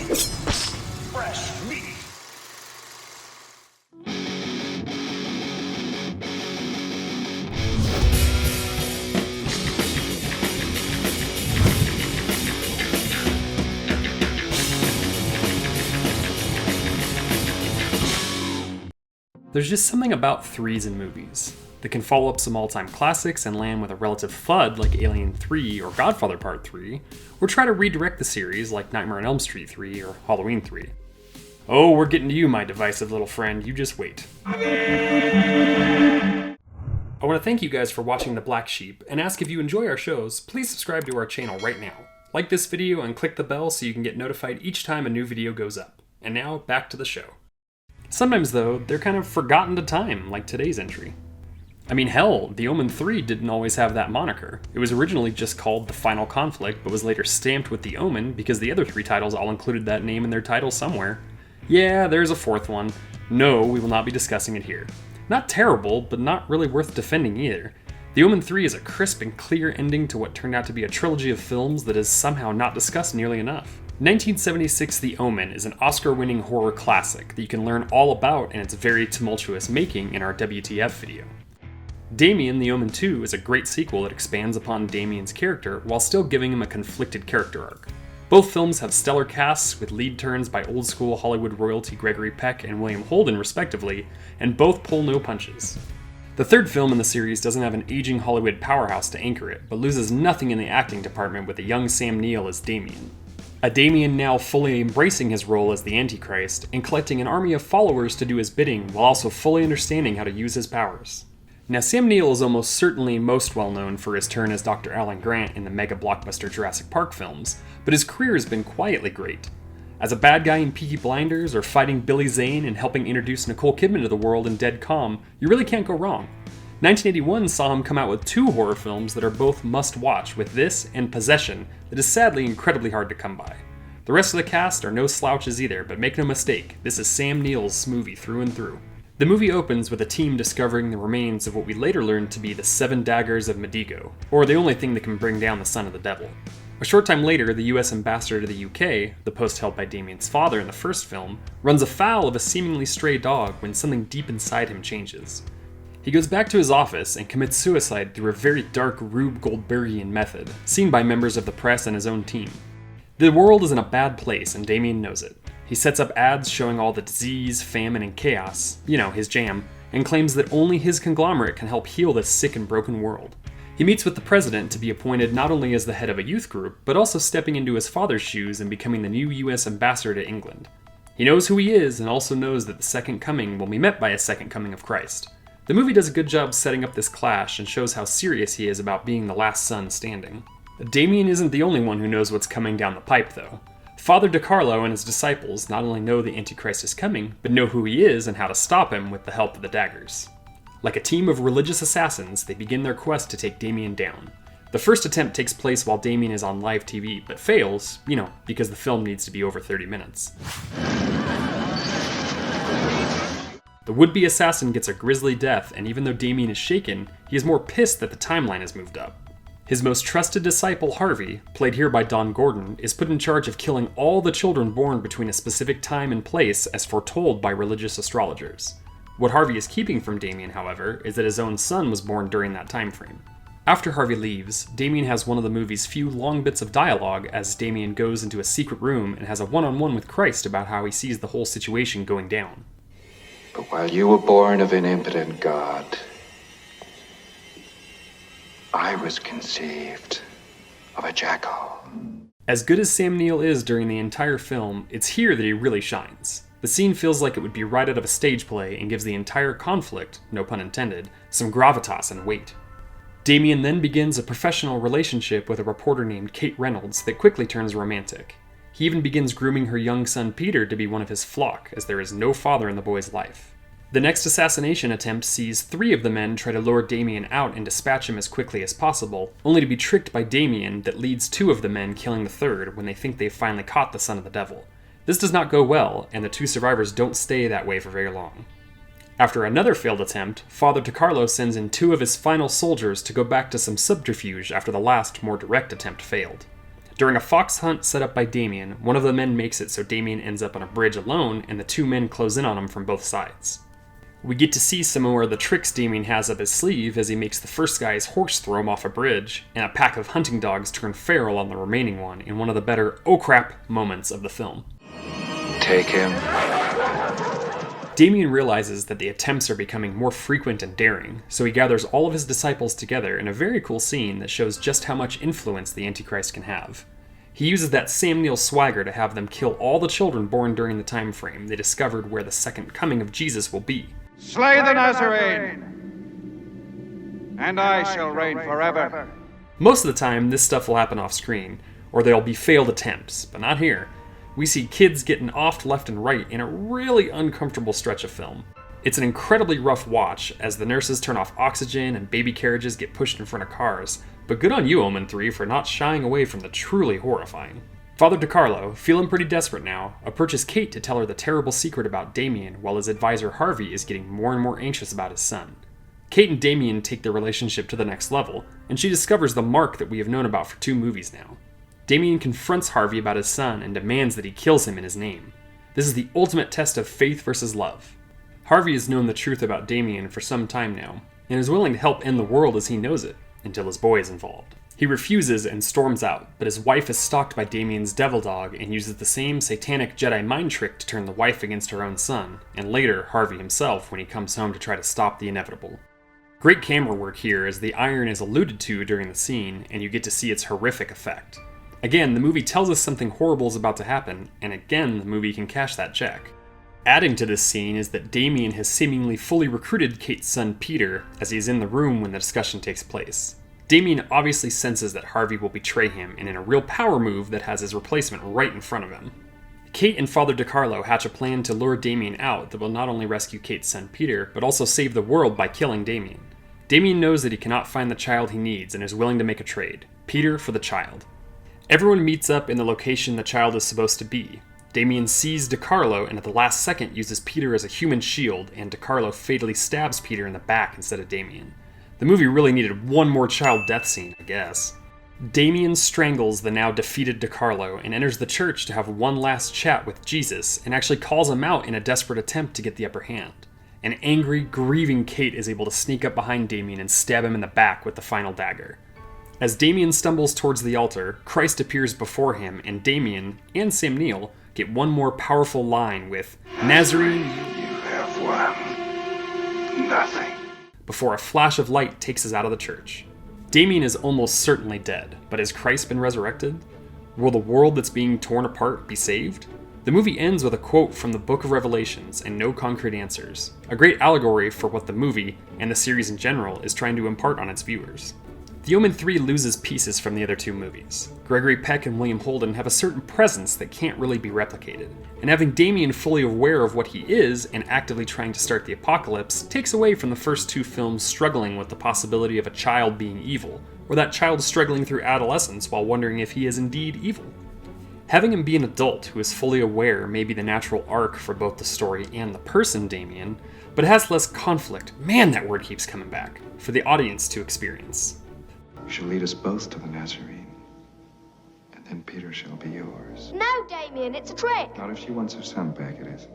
Fresh meat. There's just something about threes in movies that can follow up some all-time classics and land with a relative FUD like Alien 3 or Godfather Part 3, or try to redirect the series like Nightmare on Elm Street 3 or Halloween 3. Oh, we're getting to you, my divisive little friend, you just wait. I want to thank you guys for watching The Black Sheep, and ask if you enjoy our shows, please subscribe to our channel right now. Like this video and click the bell so you can get notified each time a new video goes up. And now, back to the show. Sometimes, though, they're kind of forgotten to time, like today's entry. I mean, hell, The Omen 3 didn't always have that moniker. It was originally just called The Final Conflict, but was later stamped with The Omen because the other three titles all included that name in their titles somewhere. Yeah, there's a fourth one. No, we will not be discussing it here. Not terrible, but not really worth defending either. The Omen 3 is a crisp and clear ending to what turned out to be a trilogy of films that is somehow not discussed nearly enough. 1976's The Omen is an Oscar-winning horror classic that you can learn all about in its very tumultuous making in our WTF video. Damien, The Omen 2 is a great sequel that expands upon Damien's character while still giving him a conflicted character arc. Both films have stellar casts with lead turns by old-school Hollywood royalty Gregory Peck and William Holden respectively, and both pull no punches. The third film in the series doesn't have an aging Hollywood powerhouse to anchor it, but loses nothing in the acting department with a young Sam Neill as Damien. A Damien now fully embracing his role as the Antichrist and collecting an army of followers to do his bidding while also fully understanding how to use his powers. Now, Sam Neill is almost certainly most well known for his turn as Dr. Alan Grant in the mega blockbuster Jurassic Park films, but his career has been quietly great. As a bad guy in Peaky Blinders or fighting Billy Zane and helping introduce Nicole Kidman to the world in Dead Calm, you really can't go wrong. 1981 saw him come out with two horror films that are both must-watch, with this and Possession that is sadly incredibly hard to come by. The rest of the cast are no slouches either, but make no mistake, this is Sam Neill's movie through and through. The movie opens with a team discovering the remains of what we later learn to be the Seven Daggers of Medigo, or the only thing that can bring down the son of the devil. A short time later, the US ambassador to the UK, the post held by Damien's father in the first film, runs afoul of a seemingly stray dog when something deep inside him changes. He goes back to his office and commits suicide through a very dark Rube Goldbergian method, seen by members of the press and his own team. The world is in a bad place and Damien knows it. He sets up ads showing all the disease, famine, and chaos, his jam, and claims that only his conglomerate can help heal this sick and broken world. He meets with the president to be appointed not only as the head of a youth group, but also stepping into his father's shoes and becoming the new US ambassador to England. He knows who he is and also knows that the second coming will be met by a second coming of Christ. The movie does a good job setting up this clash and shows how serious he is about being the last son standing. Damien isn't the only one who knows what's coming down the pipe, though. Father DiCarlo and his disciples not only know the Antichrist is coming, but know who he is and how to stop him with the help of the daggers. Like a team of religious assassins, they begin their quest to take Damien down. The first attempt takes place while Damien is on live TV, but fails, because the film needs to be over 30 minutes. The would-be assassin gets a grisly death, and even though Damien is shaken, he is more pissed that the timeline has moved up. His most trusted disciple, Harvey, played here by Don Gordon, is put in charge of killing all the children born between a specific time and place as foretold by religious astrologers. What Harvey is keeping from Damien, however, is that his own son was born during that time frame. After Harvey leaves, Damien has one of the movie's few long bits of dialogue as Damien goes into a secret room and has a one-on-one with Christ about how he sees the whole situation going down. But while you were born of an impotent God, I was conceived of a jackal. As good as Sam Neill is during the entire film, it's here that he really shines. The scene feels like it would be right out of a stage play and gives the entire conflict, no pun intended, some gravitas and weight. Damien then begins a professional relationship with a reporter named Kate Reynolds that quickly turns romantic. He even begins grooming her young son Peter to be one of his flock, as there is no father in the boy's life. The next assassination attempt sees 3 of the men try to lure Damien out and dispatch him as quickly as possible, only to be tricked by Damien that leads 2 of the men killing the third when they think they've finally caught the son of the devil. This does not go well, and the 2 survivors don't stay that way for very long. After another failed attempt, Father DiCarlo sends in 2 of his final soldiers to go back to some subterfuge after the last, more direct attempt failed. During a fox hunt set up by Damien, one of the men makes it so Damien ends up on a bridge alone, and the two men close in on him from both sides. We get to see some more of the tricks Damien has up his sleeve as he makes the first guy's horse throw him off a bridge, and a pack of hunting dogs turn feral on the remaining one in one of the better oh crap moments of the film. Take him. Damien realizes that the attempts are becoming more frequent and daring, so he gathers all of his disciples together in a very cool scene that shows just how much influence the Antichrist can have. He uses that Sam Neill swagger to have them kill all the children born during the time frame they discovered where the second coming of Jesus will be. Slay the Nazarene, and I shall reign forever. Most of the time, this stuff will happen off screen, or there'll be failed attempts, but not here. We see kids getting offed left and right in a really uncomfortable stretch of film. It's an incredibly rough watch as the nurses turn off oxygen and baby carriages get pushed in front of cars, but good on you, Omen 3, for not shying away from the truly horrifying. Father DiCarlo, feeling pretty desperate now, approaches Kate to tell her the terrible secret about Damien while his advisor Harvey is getting more and more anxious about his son. Kate and Damien take their relationship to the next level, and she discovers the mark that we have known about for 2 movies now. Damien confronts Harvey about his son and demands that he kills him in his name. This is the ultimate test of faith versus love. Harvey has known the truth about Damien for some time now, and is willing to help end the world as he knows it, until his boy is involved. He refuses and storms out, but his wife is stalked by Damien's devil dog and uses the same satanic Jedi mind trick to turn the wife against her own son, and later Harvey himself when he comes home to try to stop the inevitable. Great camera work here as the iron is alluded to during the scene, and you get to see its horrific effect. Again, the movie tells us something horrible is about to happen, and again, the movie can cash that check. Adding to this scene is that Damien has seemingly fully recruited Kate's son Peter as he is in the room when the discussion takes place. Damien obviously senses that Harvey will betray him, and in a real power move that has his replacement right in front of him. Kate and Father DiCarlo hatch a plan to lure Damien out that will not only rescue Kate's son Peter, but also save the world by killing Damien. Damien knows that he cannot find the child he needs and is willing to make a trade. Peter for the child. Everyone meets up in the location the child is supposed to be. Damien sees DiCarlo and at the last second uses Peter as a human shield, and DiCarlo fatally stabs Peter in the back instead of Damien. The movie really needed one more child death scene, I guess. Damien strangles the now defeated DiCarlo and enters the church to have one last chat with Jesus, and actually calls him out in a desperate attempt to get the upper hand. An angry, grieving Kate is able to sneak up behind Damien and stab him in the back with the final dagger. As Damien stumbles towards the altar, Christ appears before him, and Damien and Sam Neill get one more powerful line with "Nazarene, You have won nothing." before a flash of light takes us out of the church. Damien is almost certainly dead, but has Christ been resurrected? Will the world that's being torn apart be saved? The movie ends with a quote from the Book of Revelations and no concrete answers, a great allegory for what the movie, and the series in general, is trying to impart on its viewers. The Omen 3 loses pieces from the other 2 movies. Gregory Peck and William Holden have a certain presence that can't really be replicated, and having Damien fully aware of what he is and actively trying to start the apocalypse takes away from the first 2 films struggling with the possibility of a child being evil, or that child struggling through adolescence while wondering if he is indeed evil. Having him be an adult who is fully aware may be the natural arc for both the story and the person Damien, but it has less conflict, man that word keeps coming back, for the audience to experience. You shall lead us both to the Nazarene, and then Peter shall be yours. No, Damien, it's a trick. Not if she wants her son back, it isn't.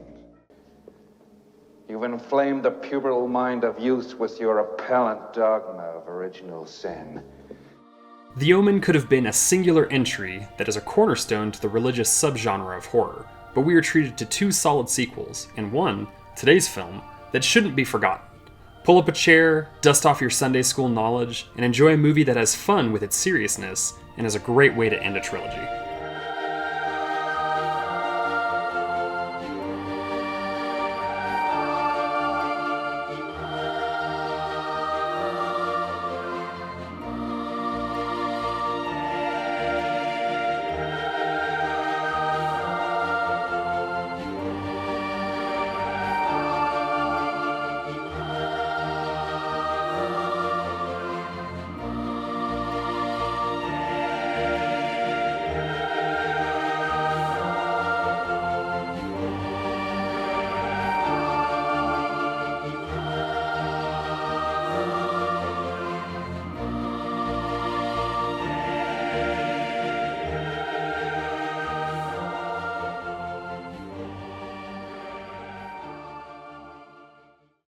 You've inflamed the puberal mind of youth with your appellant dogma of original sin. The Omen could have been a singular entry that is a cornerstone to the religious subgenre of horror, but we are treated to 2 solid sequels, and one, today's film, that shouldn't be forgotten. Pull up a chair, dust off your Sunday school knowledge, and enjoy a movie that has fun with its seriousness and is a great way to end a trilogy.